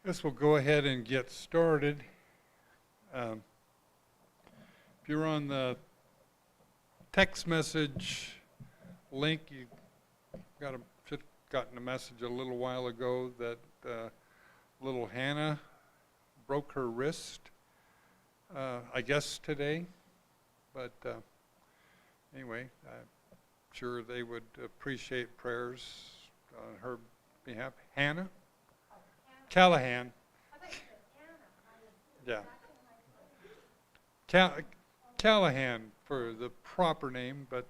Guess we'll go ahead and get started. Um, if you're on the text message link, you should have gotten a message a little while ago that little Hannah broke her wrist, I guess today. But anyway, I'm sure they would appreciate prayers on her behalf. Hannah? Callahan. Yeah. Callahan for the proper name, but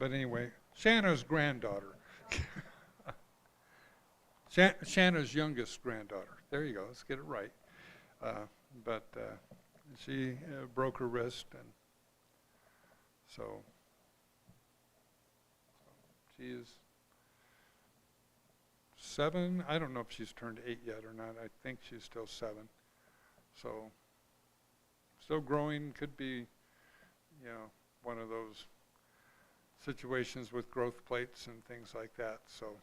anyway, Shanna's granddaughter. Shanna's youngest granddaughter. There you go. Let's get it right. But she broke her wrist, and so she is 7. I don't know if she's turned 8 yet or not. I think she's still 7. So still growing. Could be, one of those situations with growth plates and things like that. So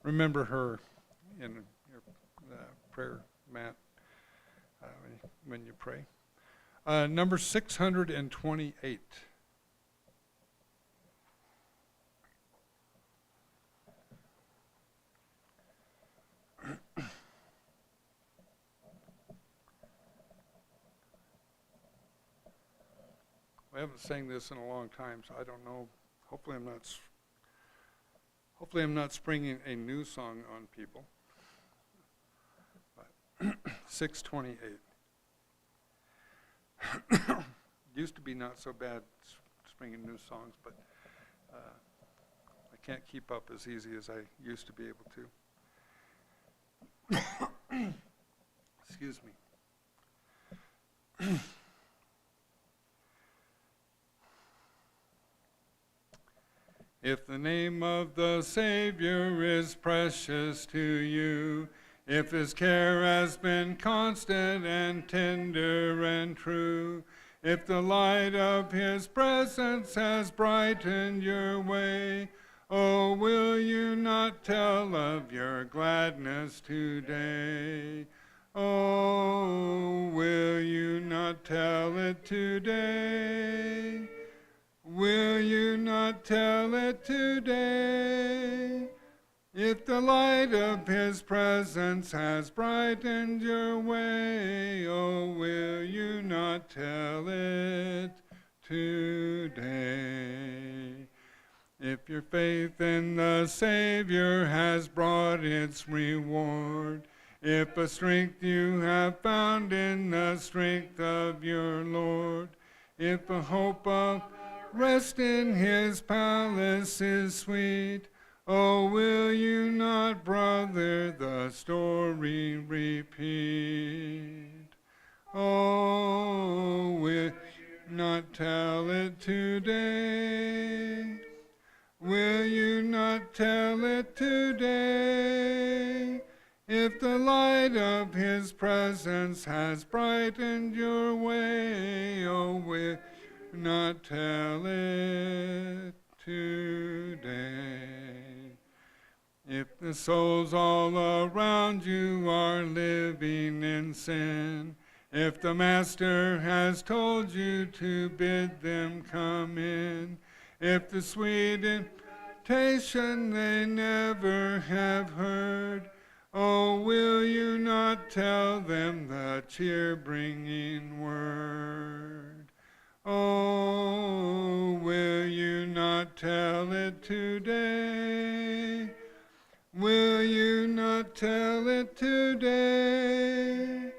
remember her in your prayer, Matt, when you pray. Number 628. I haven't sang this in a long time, so I don't know. Hopefully I'm not springing a new song on people. But 628. Used to be not so bad springing new songs, but I can't keep up as easy as I used to be able to. Excuse me. If the name of the Savior is precious to you, if his care has been constant and tender and true, if the light of his presence has brightened your way, oh, will you not tell of your gladness today? Oh, will you not tell it today? Will you not tell it today? If the light of his presence has brightened your way, oh, will you not tell it today? If your faith in the Savior has brought its reward, if a strength you have found in the strength of your Lord, if a hope of rest in his palace is sweet, oh, will you not, brother, the story repeat? Oh, will you not tell it today? Will you not tell it today? If the light of his presence has brightened your way, oh, will not tell it today? If the souls all around you are living in sin, if the Master has told you to bid them come in, if the sweet invitation they never have heard, oh, will you not tell them the cheer-bringing word? Oh, will you not tell it today? Will you not tell it today?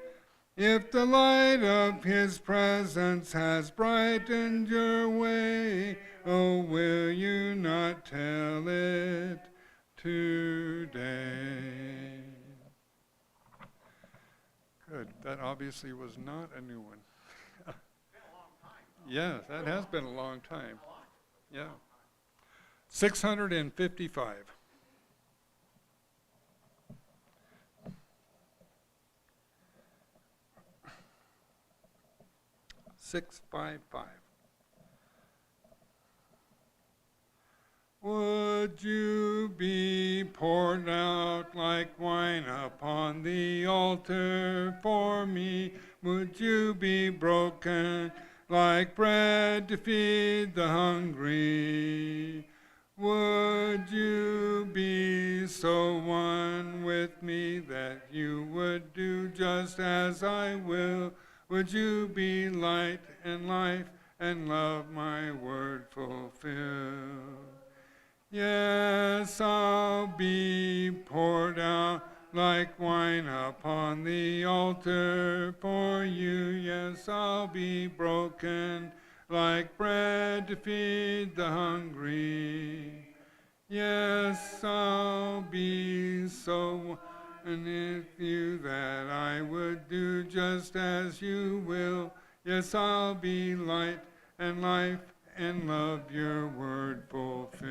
If the light of his presence has brightened your way, oh, will you not tell it today? Good. That obviously was not a new one. Yeah, that has been a long time. Yeah. 655. 655. Would you be poured out like wine upon the altar for me? Would you be broken like bread to feed the hungry? Would you be so one with me that you would do just as I will? Would you be light and life and love my word fulfill? Yes, I'll be poured out like wine upon the altar for you. Yes, I'll be broken like bread to feed the hungry. Yes, I'll be so one with you that I would do just as you will. Yes, I'll be light and life and love your word fulfill.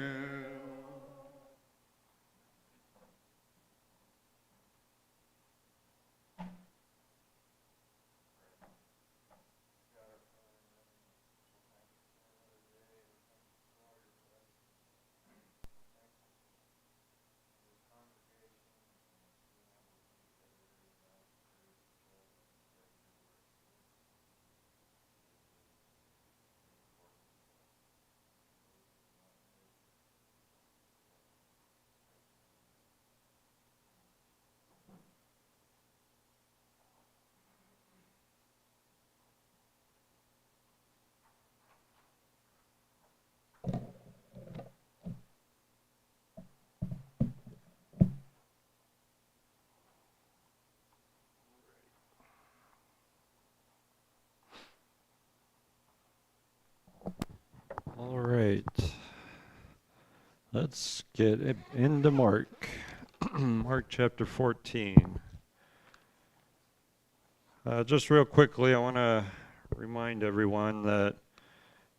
All right. Let's get into Mark. Mark chapter 14. Just real quickly, I want to remind everyone that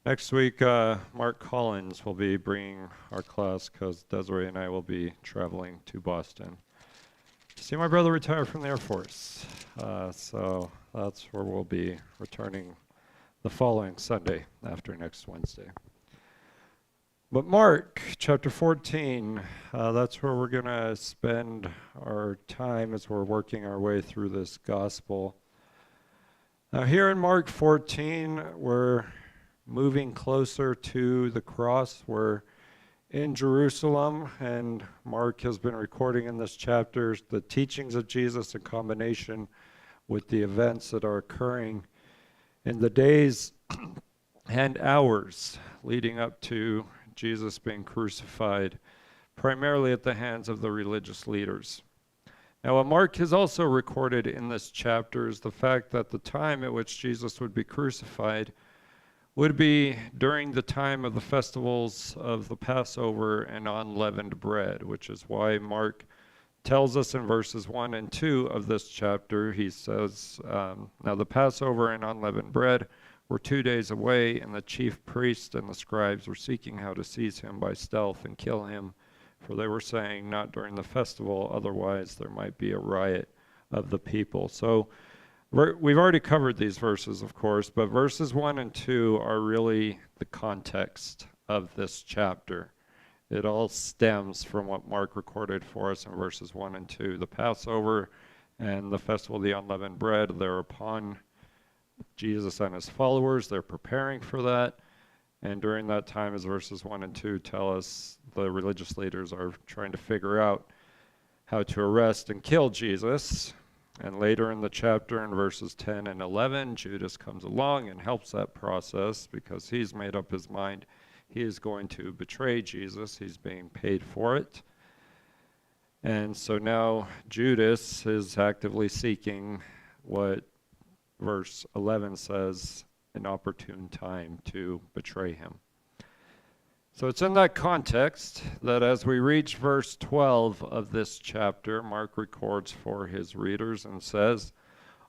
next week Mark Collins will be bringing our class because Desiree and I will be traveling to Boston to see my brother retire from the Air Force. So that's where we'll be returning the following Sunday after next Wednesday. But Mark chapter 14, that's where we're going to spend our time as we're working our way through this gospel. Now here in Mark 14, we're moving closer to the cross. We're in Jerusalem, and Mark has been recording in this chapter the teachings of Jesus in combination with the events that are occurring in the days and hours leading up to Jesus being crucified, primarily at the hands of the religious leaders. Now, what Mark has also recorded in this chapter is the fact that the time at which Jesus would be crucified would be during the time of the festivals of the Passover and unleavened bread, which is why Mark tells us in verses 1 and 2 of this chapter, he says, now the Passover and unleavened bread were 2 days away, and the chief priests and the scribes were seeking how to seize him by stealth and kill him, for they were saying, not during the festival, otherwise there might be a riot of the people. So we've already covered these verses, of course, but verses 1 and 2 are really the context of this chapter. It all stems from what Mark recorded for us in verses 1 and 2. The Passover and the festival of the unleavened bread, they're upon Jesus and his followers. They're preparing for that. And during that time, as verses 1 and 2 tell us, the religious leaders are trying to figure out how to arrest and kill Jesus. And later in the chapter, in verses 10 and 11, Judas comes along and helps that process because he's made up his mind. He is going to betray Jesus. He's being paid for it. And so now Judas is actively seeking what verse 11 says, an opportune time to betray him. So it's in that context that as we reach verse 12 of this chapter, Mark records for his readers and says,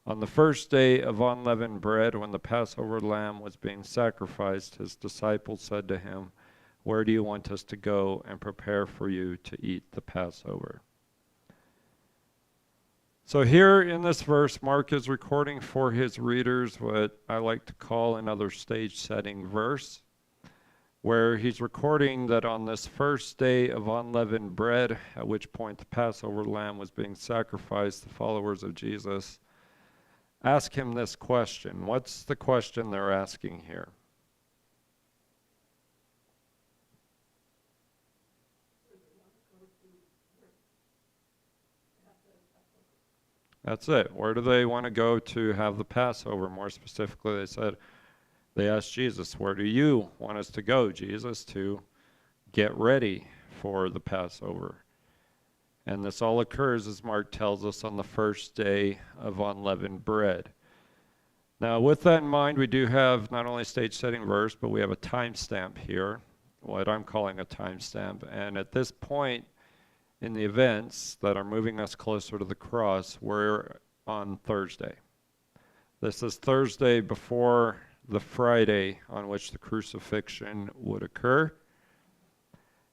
on the first day of unleavened bread, when the Passover lamb was being sacrificed, his disciples said to him, where do you want us to go and prepare for you to eat the Passover? So here in this verse, Mark is recording for his readers what I like to call another stage setting verse. where he's recording that on this first day of unleavened bread, at which point the Passover lamb was being sacrificed, the followers of Jesus ask him this question. What's the question they're asking here? That's it. Where do they want to go to have the Passover? More specifically, they asked Jesus, where do you want us to go, Jesus, to get ready for the Passover? And this all occurs, as Mark tells us, on the first day of unleavened bread. Now, with that in mind, we do have not only a stage-setting verse, but we have a timestamp here, what I'm calling a timestamp. And at this point in the events that are moving us closer to the cross, we're on Thursday. This is Thursday before the Friday on which the crucifixion would occur.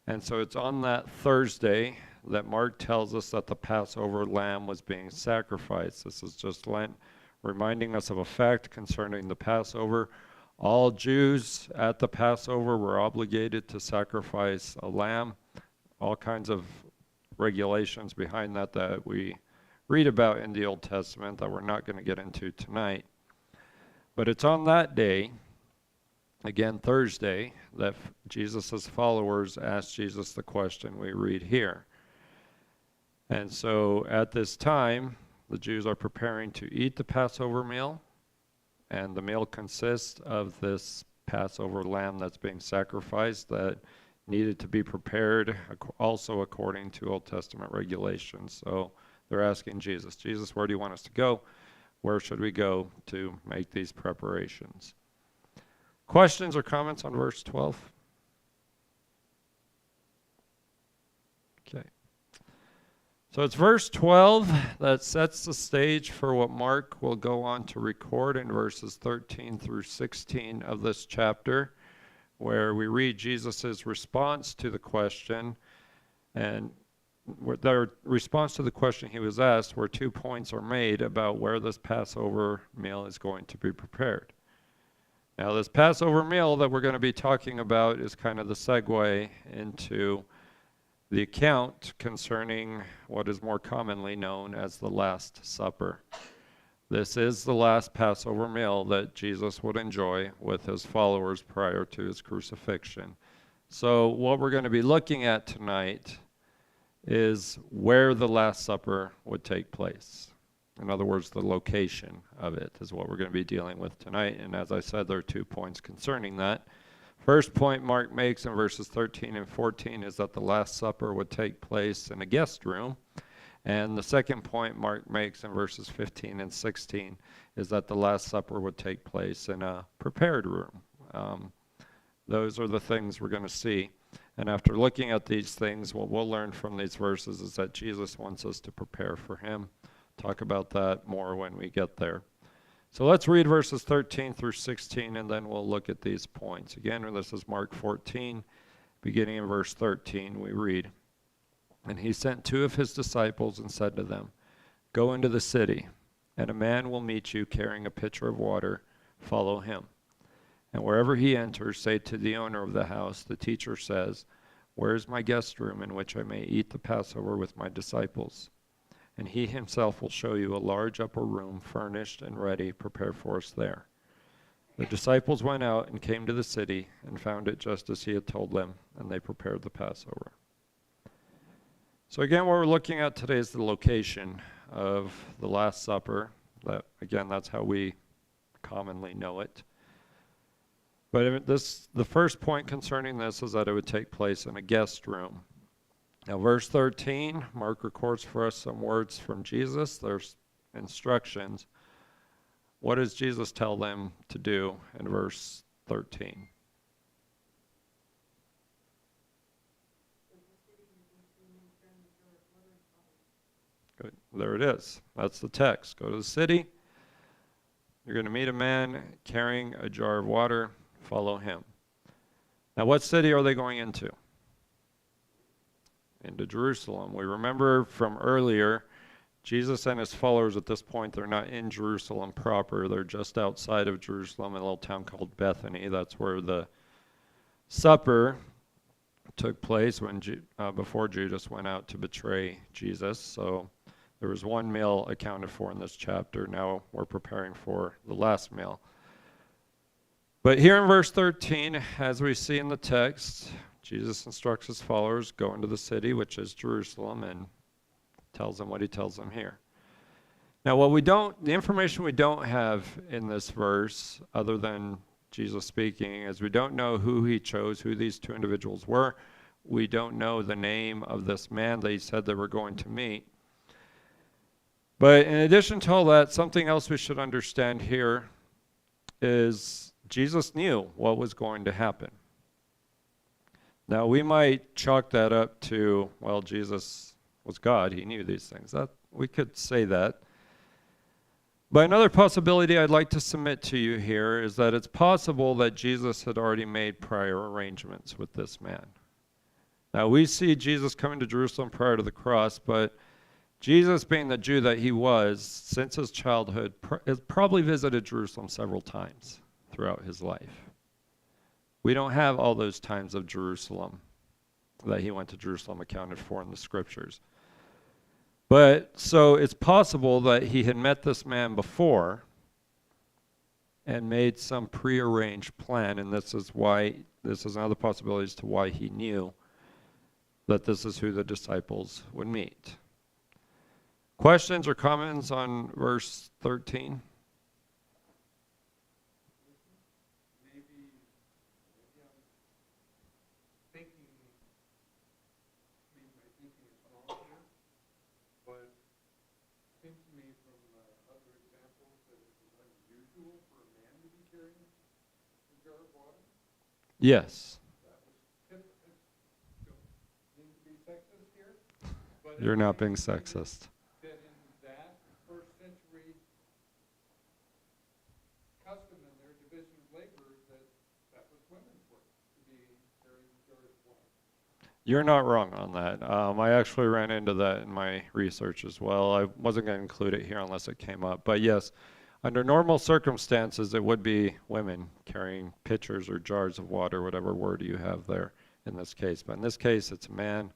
And so it's on that Thursday that Mark tells us that the Passover lamb was being sacrificed. This is just reminding us of a fact concerning the Passover. All Jews at the Passover were obligated to sacrifice a lamb. All kinds of regulations behind that we read about in the Old Testament that we're not going to get into tonight. But it's on that day, again Thursday, that Jesus' followers asked Jesus the question we read here. And so at this time, the Jews are preparing to eat the Passover meal, and the meal consists of this Passover lamb that's being sacrificed that needed to be prepared also according to Old Testament regulations. So they're asking Jesus, where do you want us to go? Where should we go to make these preparations? Questions or comments on verse 12? Okay. So it's verse 12 that sets the stage for what Mark will go on to record in verses 13 through 16 of this chapter, where we read Jesus' response to the question. And their response to the question he was asked, where 2 points are made about where this Passover meal is going to be prepared. Now, this Passover meal that we're going to be talking about is kind of the segue into the account concerning what is more commonly known as the Last Supper. This is the last Passover meal that Jesus would enjoy with his followers prior to his crucifixion. So what we're going to be looking at tonight is where the Last Supper would take place. In other words, the location of it is what we're going to be dealing with tonight. And as I said, there are 2 points concerning that. First point Mark makes in verses 13 and 14 is that the Last Supper would take place in a guest room. And the second point Mark makes in verses 15 and 16 is that the Last Supper would take place in a prepared room. Those are the things we're going to see. And after looking at these things, what we'll learn from these verses is that Jesus wants us to prepare for him. Talk about that more when we get there. So let's read verses 13 through 16, and then we'll look at these points. Again, this is Mark 14, beginning in verse 13, we read, "And he sent 2 of his disciples and said to them, 'Go into the city, and a man will meet you carrying a pitcher of water. Follow him. And wherever he enters, say to the owner of the house, the teacher says, where is my guest room in which I may eat the Passover with my disciples? And he himself will show you a large upper room, furnished and ready, prepared for us there.' The disciples went out and came to the city and found it just as he had told them, and they prepared the Passover." So again, what we're looking at today is the location of the Last Supper. That's how we commonly know it. But the first point concerning this is that it would take place in a guest room. Now, verse 13, Mark records for us some words from Jesus. There's instructions. What does Jesus tell them to do in verse 13? Good. There it is. That's the text. Go to the city. You're going to meet a man carrying a jar of water. Follow him. Now, what city are they going into? Into Jerusalem. We remember from earlier, Jesus and his followers at this point, they're not in Jerusalem proper. They're just outside of Jerusalem in a little town called Bethany. That's where the supper took place when before Judas went out to betray Jesus. So there was one meal accounted for in this chapter. Now we're preparing for the last meal. But here in verse 13, as we see in the text, Jesus instructs his followers, go into the city, which is Jerusalem, and tells them what he tells them here. Now, the information we don't have in this verse, other than Jesus speaking, is we don't know who he chose, who these two individuals were. We don't know the name of this man that he said they were going to meet. But in addition to all that, something else we should understand here is Jesus knew what was going to happen. Now, we might chalk that up to, well, Jesus was God. He knew these things. We could say that. But another possibility I'd like to submit to you here is that it's possible that Jesus had already made prior arrangements with this man. Now, we see Jesus coming to Jerusalem prior to the cross, but Jesus, being the Jew that he was, since his childhood, has probably visited Jerusalem several times throughout his life. We don't have all those times of Jerusalem that he went to Jerusalem accounted for in the scriptures. But so it's possible that he had met this man before and made some prearranged plan, and this is another possibility as to why he knew that this is who the disciples would meet. Questions or comments on verse 13? Yes. You're not being sexist. That in that first century custom in their division of labor, that was women's work to be carrying the jar of water. You're not wrong on that. I actually ran into that in my research as well. I wasn't going to include it here unless it came up. But yes, under normal circumstances, it would be women carrying pitchers or jars of water, whatever word you have there in this case. But in this case, it's a man,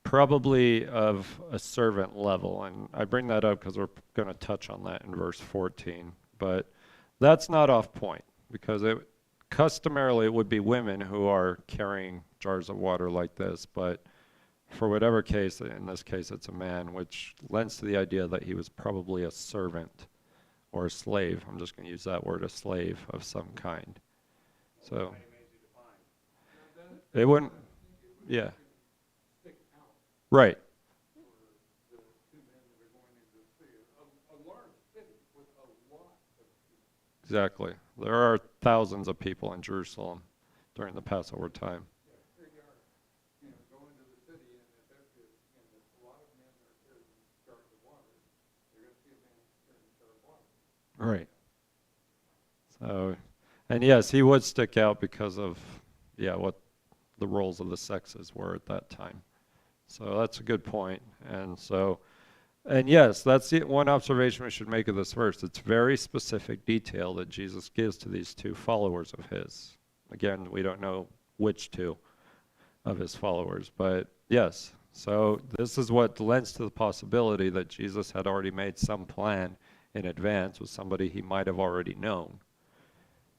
probably of a servant level. And I bring that up because we're going to touch on that in verse 14. But that's not off point, because customarily it would be women who are carrying jars of water like this. But for whatever case, in this case it's a man, which lends to the idea that he was probably a servant or a slave. I'm just going to use that word, a slave of some kind. So it wouldn't, yeah. Right. Exactly. There are thousands of people in Jerusalem during the Passover time. Right. So, and yes, he would stick out because of, what the roles of the sexes were at that time. So that's a good point. And yes, that's the one observation we should make of this verse. It's very specific detail that Jesus gives to these two followers of his. Again, we don't know which two of his followers, but yes. So this is what lends to the possibility that Jesus had already made some plan in advance with somebody he might have already known.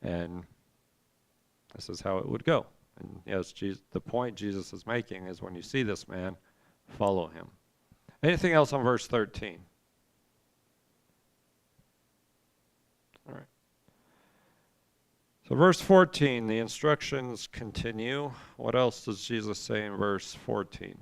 And this is how it would go. And yes, the point Jesus is making is when you see this man, follow him. Anything else on verse 13? All right. So verse 14, the instructions continue. What else does Jesus say in verse 14?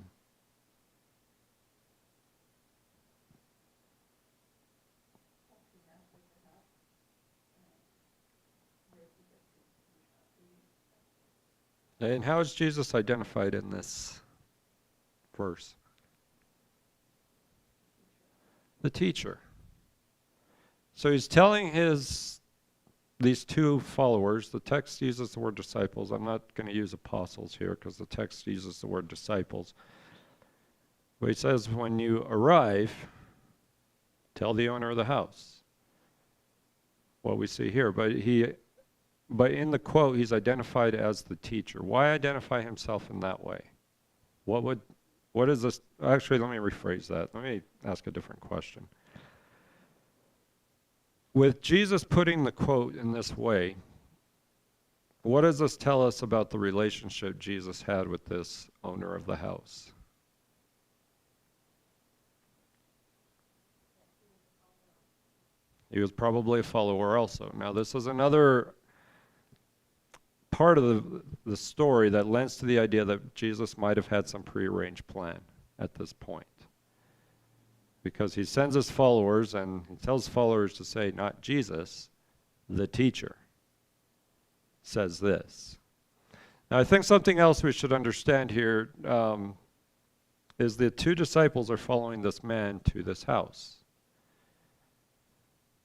And how is Jesus identified in this verse? The teacher. So he's telling these two followers, the text uses the word disciples. I'm not going to use apostles here because the text uses the word disciples. But he says, when you arrive, tell the owner of the house. What we see here. But he But in the quote, he's identified as the teacher. Why identify himself in that way? What is this? Actually, let me rephrase that. Let me ask a different question. With Jesus putting the quote in this way, what does this tell us about the relationship Jesus had with this owner of the house? He was probably a follower also. Now, this is another part of the story that lends to the idea that Jesus might have had some prearranged plan at this point. Because he sends his followers, and he tells followers to say, not Jesus, the teacher says this. Now, I think something else we should understand here is the two disciples are following this man to this house.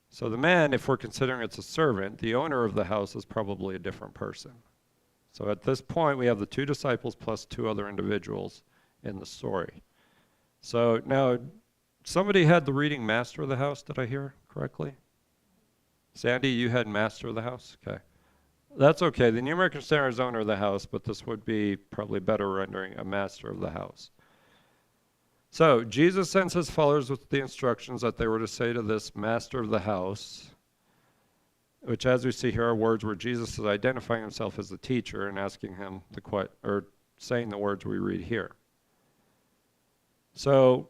So the man, if we're considering it's a servant, the owner of the house is probably a different person. So at this point, we have the two disciples plus two other individuals in the story. So now, somebody had the reading master of the house, did I hear correctly? Sandy, you had master of the house? Okay. That's okay. The New American Standard is owner of the house, but this would be probably better rendering a master of the house. So Jesus sends his followers with the instructions that they were to say to this master of the house, which as we see here are words where Jesus is identifying himself as the teacher and asking him saying the words we read here. So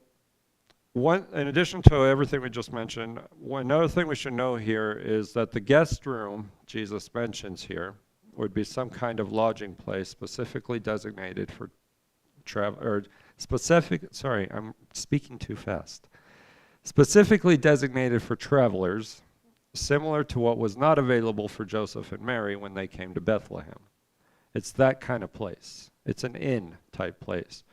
in addition to everything we just mentioned, another thing we should know here is that the guest room Jesus mentions here would be some kind of lodging place specifically designated for I'm speaking too fast. Specifically designated for travelers, similar to what was not available for Joseph and Mary when they came to Bethlehem. It's that kind of place. It's an inn type place.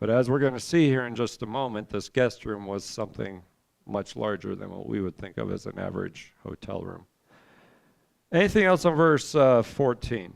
But as we're going to see here in just a moment, this guest room was something much larger than what we would think of as an average hotel room. Anything else on verse 14?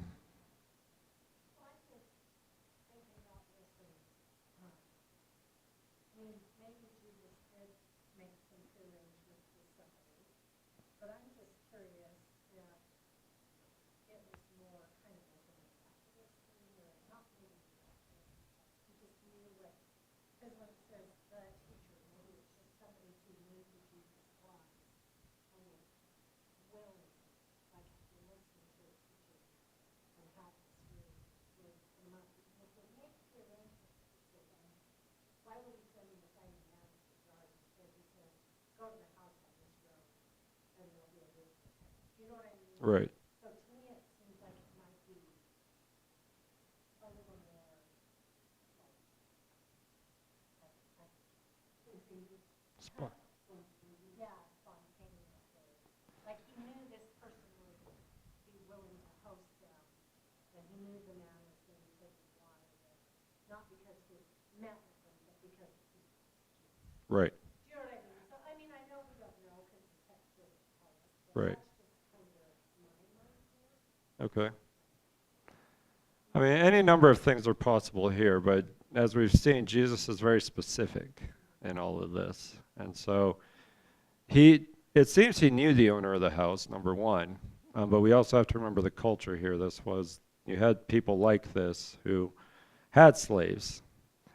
Right. So to me, it seems like it might be a little more spontaneous. Like he knew this person would be willing to host them, and he knew the man was going to be taking water there, not because he met with them, but because he. Right. Do you know what I mean? So I mean, I know we don't know because the text doesn't tell us. Right. That's just kind of my mind. Okay. I mean, any number of things are possible here, but as we've seen, Jesus is very specific in all of this. And so it seems he knew the owner of the house, number one, but we also have to remember the culture here. You had people like this who had slaves.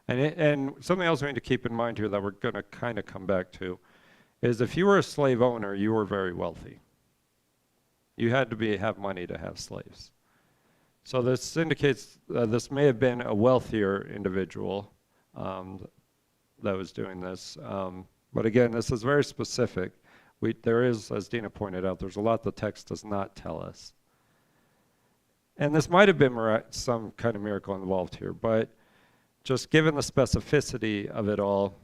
And something else we need to keep in mind here that we're going to kind of come back to is if you were a slave owner, you were very wealthy. You had to have money to have slaves. So this indicates this may have been a wealthier individual that was doing this. But again, this is very specific. There is, as Dina pointed out, there's a lot the text does not tell us. And this might have been some kind of miracle involved here, but just given the specificity of it all,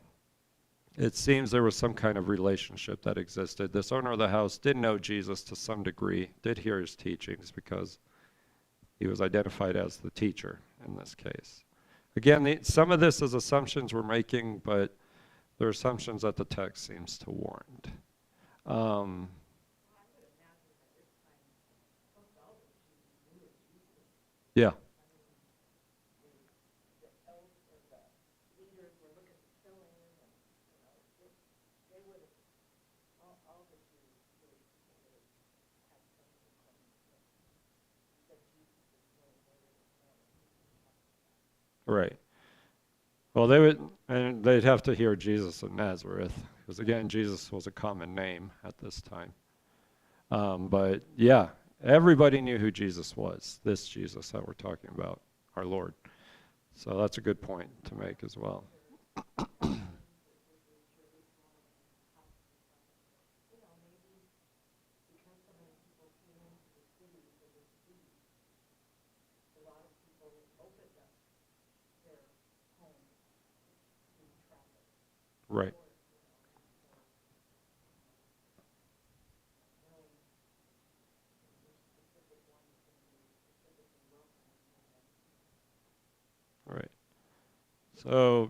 it seems there was some kind of relationship that existed. This owner of the house did know Jesus to some degree, did hear his teachings because he was identified as the teacher in this case. Again, some of this is assumptions we're making, but they're assumptions that the text seems to warrant. Yeah. Right. Well, they'd have to hear Jesus of Nazareth, because again, Jesus was a common name at this time. But yeah, everybody knew who Jesus was, this Jesus that we're talking about, our Lord. So that's a good point to make as well. Right. Right. So,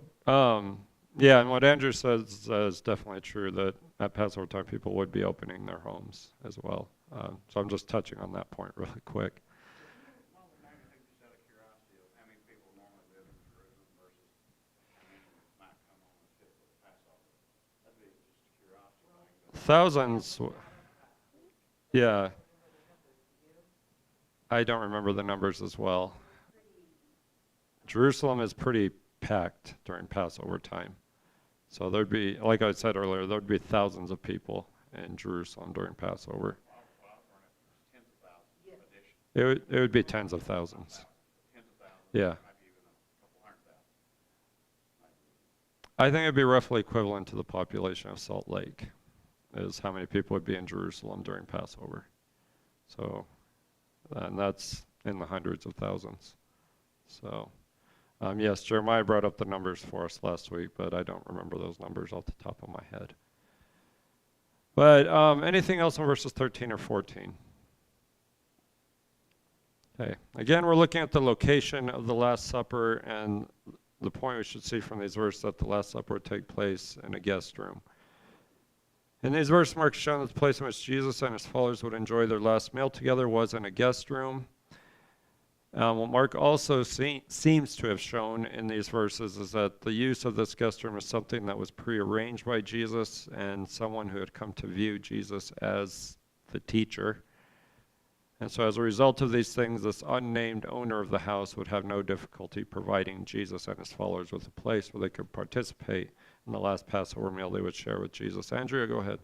yeah, and what Andrew says is definitely true, that at Passover time people would be opening their homes as well. So I'm just touching on that point really quick. Thousands, yeah. I don't remember the numbers as well. Jerusalem is pretty packed during Passover time. So there'd be, like I said earlier, there'd be thousands of people in Jerusalem during Passover. It would be tens of thousands. Yeah. I think it'd be roughly equivalent to the population of Salt Lake, is how many people would be in Jerusalem during Passover. So, and that's in the hundreds of thousands. So, yes, Jeremiah brought up the numbers for us last week, but I don't remember those numbers off the top of my head. But anything else in verses 13 or 14? Okay, again, we're looking at the location of the Last Supper, and the point we should see from these verses that the Last Supper would take place in a guest room. In these verses, Mark has shown that the place in which Jesus and his followers would enjoy their last meal together was in a guest room. What Mark also seems to have shown in these verses is that the use of this guest room is something that was prearranged by Jesus and someone who had come to view Jesus as the teacher. And so as a result of these things, this unnamed owner of the house would have no difficulty providing Jesus and his followers with a place where they could participate in the last Passover meal they would share with Jesus. Andrea, go ahead.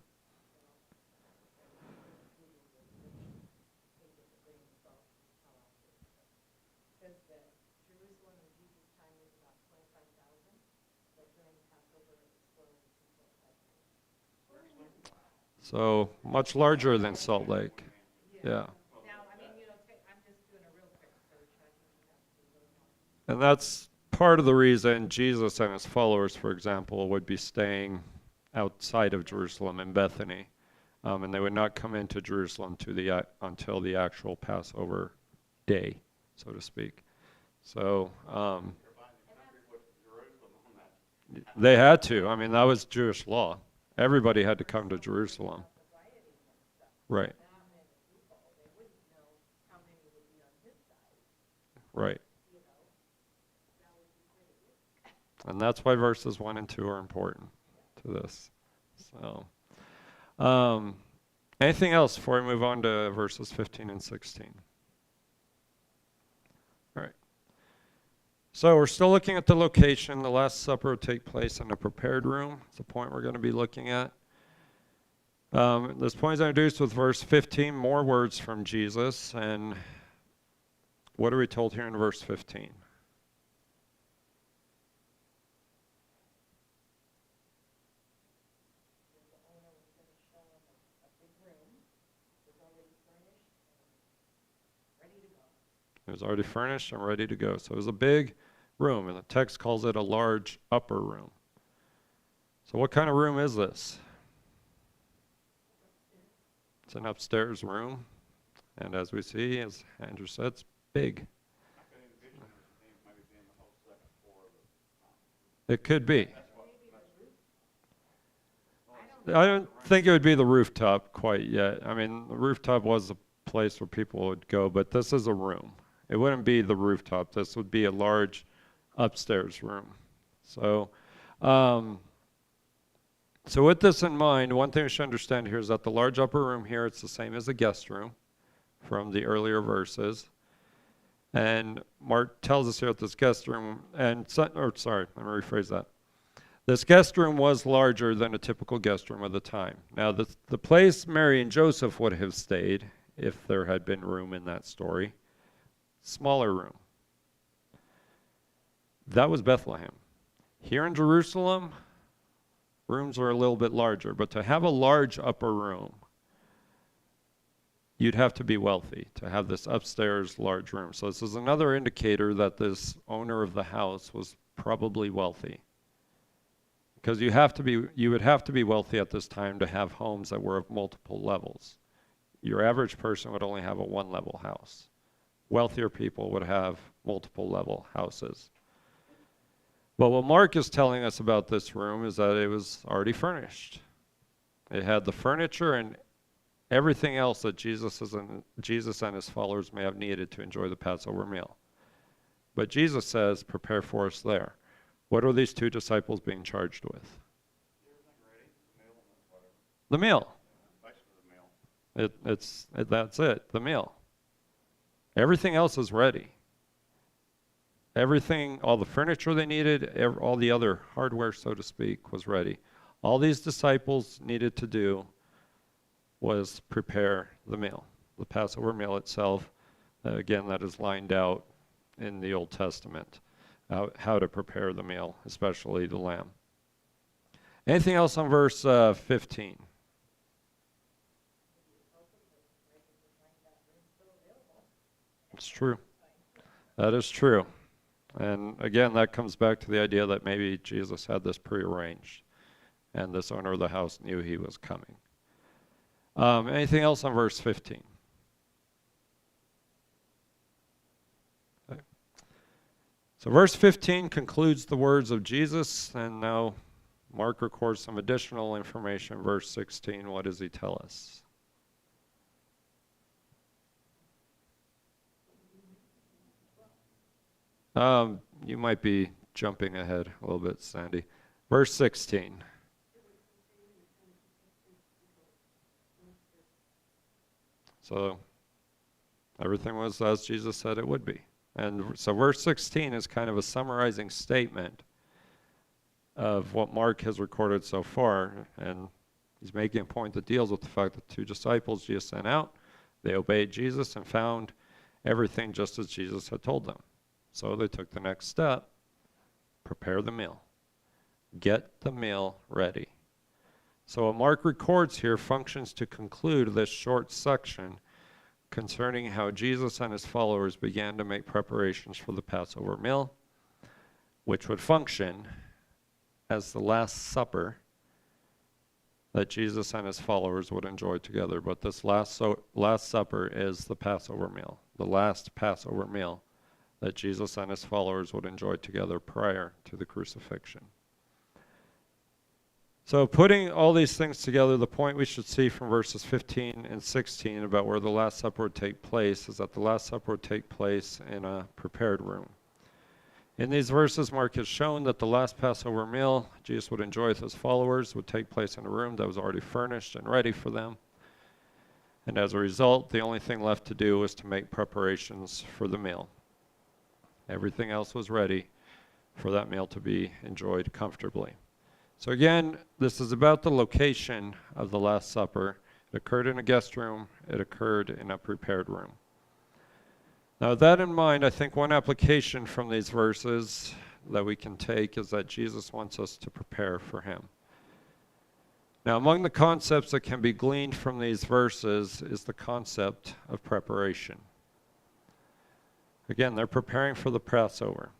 So much larger than Salt Lake. Yeah. And that's part of the reason Jesus and his followers, for example, would be staying outside of Jerusalem in Bethany. And they would not come into Jerusalem until the actual Passover day, so to speak. So they had to. I mean, that was Jewish law. Everybody had to come to Jerusalem. Right. Right. And that's why verses 1 and 2 are important to this. So, anything else before we move on to verses 15 and 16? All right. So we're still looking at the location. The Last Supper will take place in a prepared room. It's the point we're going to be looking at. This point is introduced with verse 15, more words from Jesus. And what are we told here in verse 15? It was already furnished and ready to go. So it was a big room, and the text calls it a large upper room. So what kind of room is this? It's an upstairs room, and as we see, as Andrew said, it's big. It could be. I don't think it would be the rooftop quite yet. I mean, the rooftop was a place where people would go, but this is a room. It wouldn't be the rooftop. This would be a large upstairs room. So, so with this in mind, one thing we should understand here is that the large upper room here, it's the same as the guest room from the earlier verses. And Mark tells us here at this guest room, let me rephrase that. This guest room was larger than a typical guest room of the time. Now, the place Mary and Joseph would have stayed, if there had been room in that story, smaller room. That was Bethlehem. Here in Jerusalem, rooms are a little bit larger, but to have a large upper room, you'd have to be wealthy to have this upstairs large room. So this is another indicator that this owner of the house was probably wealthy. Because you would have to be wealthy at this time to have homes that were of multiple levels. Your average person would only have a one-level house. Wealthier people would have multiple level houses. But what Mark is telling us about this room is that it was already furnished. It had the furniture and everything else that Jesus and his followers may have needed to enjoy the Passover meal. But Jesus says, prepare for us there. What are these two disciples being charged with? The meal. That's it, the meal. Everything else is ready. Everything, all the furniture they needed, all the other hardware, so to speak, was ready. All these disciples needed to do was prepare the meal, the Passover meal itself. Again, that is lined out in the Old Testament, how to prepare the meal, especially the lamb. Anything else on verse 15? It's true. That is true. And again, that comes back to the idea that maybe Jesus had this prearranged, and this owner of the house knew he was coming. Anything else on verse 15? Okay. So verse 15 concludes the words of Jesus, and now Mark records some additional information. Verse 16, what does he tell us? You might be jumping ahead a little bit, Sandy. Verse 16. So everything was as Jesus said it would be. And so verse 16 is kind of a summarizing statement of what Mark has recorded so far. And he's making a point that deals with the fact that two disciples Jesus sent out, they obeyed Jesus and found everything just as Jesus had told them. So they took the next step, prepare the meal. Get the meal ready. So what Mark records here functions to conclude this short section concerning how Jesus and his followers began to make preparations for the Passover meal, which would function as the Last Supper that Jesus and his followers would enjoy together. But this Last Supper is the Passover meal, the last Passover meal that Jesus and his followers would enjoy together prior to the crucifixion. So putting all these things together, the point we should see from verses 15 and 16 about where the Last Supper would take place is that the Last Supper would take place in a prepared room. In these verses, Mark has shown that the last Passover meal Jesus would enjoy with his followers would take place in a room that was already furnished and ready for them. And as a result, the only thing left to do was to make preparations for the meal. Everything else was ready for that meal to be enjoyed comfortably. So again, this is about the location of the Last Supper. It occurred in a guest room. It occurred in a prepared room. Now with that in mind, I think one application from these verses that we can take is that Jesus wants us to prepare for him. Now among the concepts that can be gleaned from these verses is the concept of preparation. Again, they're preparing for the Passover.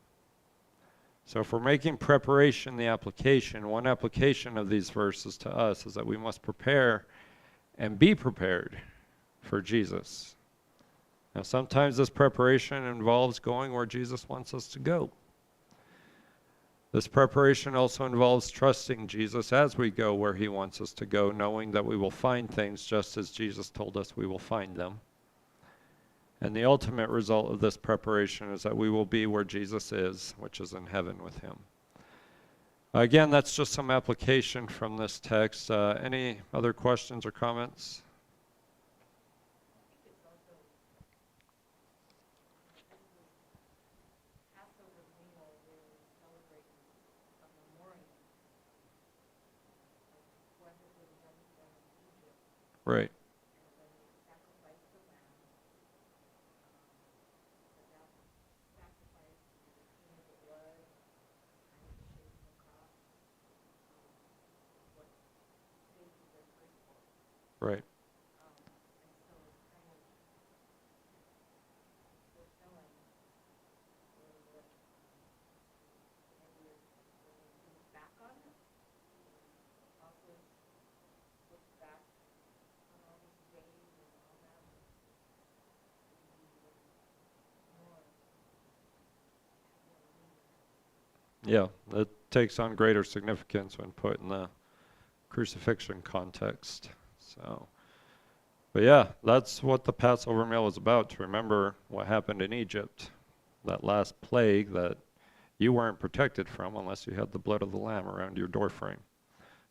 So if we're making preparation the application, one application of these verses to us is that we must prepare and be prepared for Jesus. Now sometimes this preparation involves going where Jesus wants us to go. This preparation also involves trusting Jesus as we go where he wants us to go, knowing that we will find things just as Jesus told us we will find them. And the ultimate result of this preparation is that we will be where Jesus is, which is in heaven with him. Again, that's just some application from this text. Any other questions or comments? Right. And when they sacrificed the lamb, but that sacrifice and the clean of the blood, kind of the shape of the cross, what saved their firstborn. Right. And so it's kind of fulfilling a little bit. Maybe when they think back on it, apostles look back on all these days and all that, maybe even more Yeah, it takes on greater significance when put in the crucifixion context. So, but yeah, that's what the Passover meal is about, to remember what happened in Egypt, that last plague that you weren't protected from unless you had the blood of the lamb around your doorframe.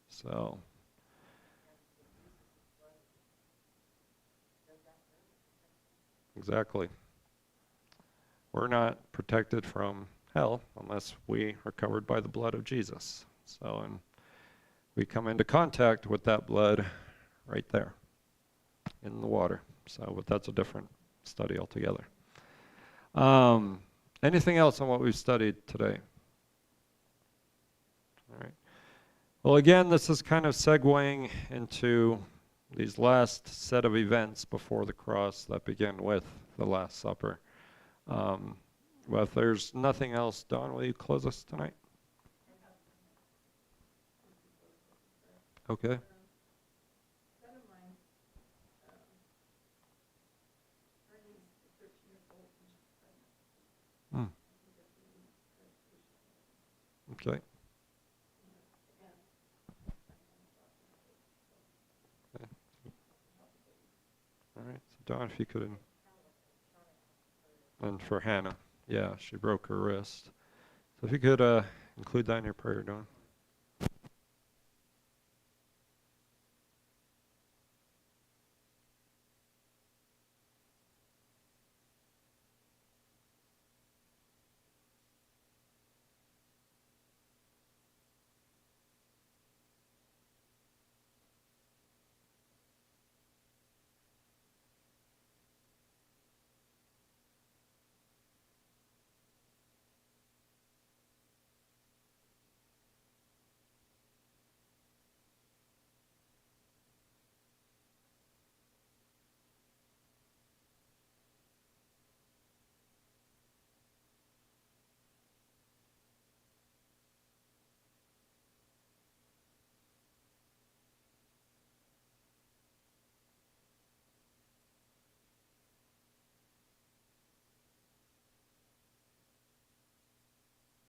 So, exactly. We're not protected from hell unless we are covered by the blood of Jesus. So, and we come into contact with that blood right there in the water. So, but that's a different study altogether. Anything else on what we've studied today? All right. Well, again, this is kind of segueing into these last set of events before the cross that begin with the Last Supper. Well, if there's nothing else, Don, will you close us tonight? Okay. Hmm. Okay. All right. So Don, if you could, and for Hannah, yeah, she broke her wrist. So if you could include that in your prayer, Don.